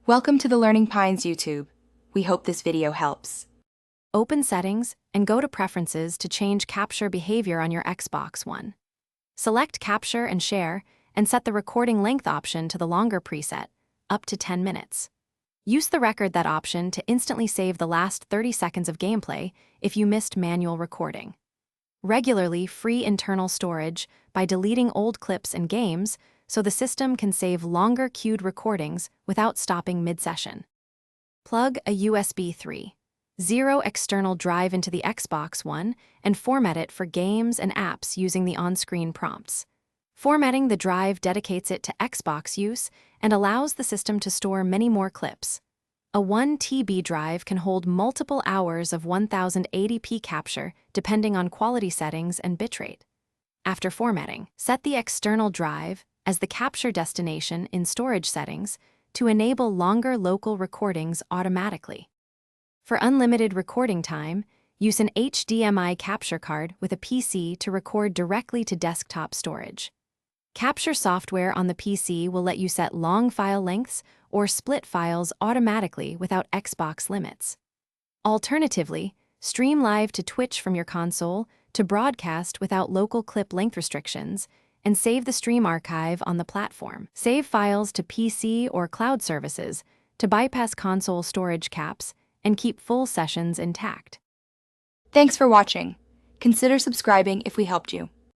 Welcome to the Learning Pines YouTube. We hope this video helps. Open Settings and go to Preferences to change capture behavior on your Xbox One. Select Capture and Share and set the recording length option to the longer preset, up to 10 minutes. Use the Record That option to instantly save the last 30 seconds of gameplay if you missed manual recording. Regularly free internal storage by deleting old clips and games so the system can save longer queued recordings without stopping mid-session. Plug a USB 3.0 external drive into the Xbox One and format it for games and apps using the on-screen prompts. Formatting the drive dedicates it to Xbox use and allows the system to store many more clips. A 1 TB drive can hold multiple hours of 1080p capture depending on quality settings and bitrate. After formatting, set the external drive as the capture destination in storage settings to enable longer local recordings automatically. For unlimited recording time, use an HDMI capture card with a PC to record directly to desktop storage. Capture software on the PC will let you set long file lengths or split files automatically without Xbox limits. Alternatively, stream live to Twitch from your console to broadcast without local clip length restrictions and save the stream archive on the platform. Save files to PC or cloud services to bypass console storage caps and keep full sessions intact. Thanks for watching. Consider subscribing if we helped you.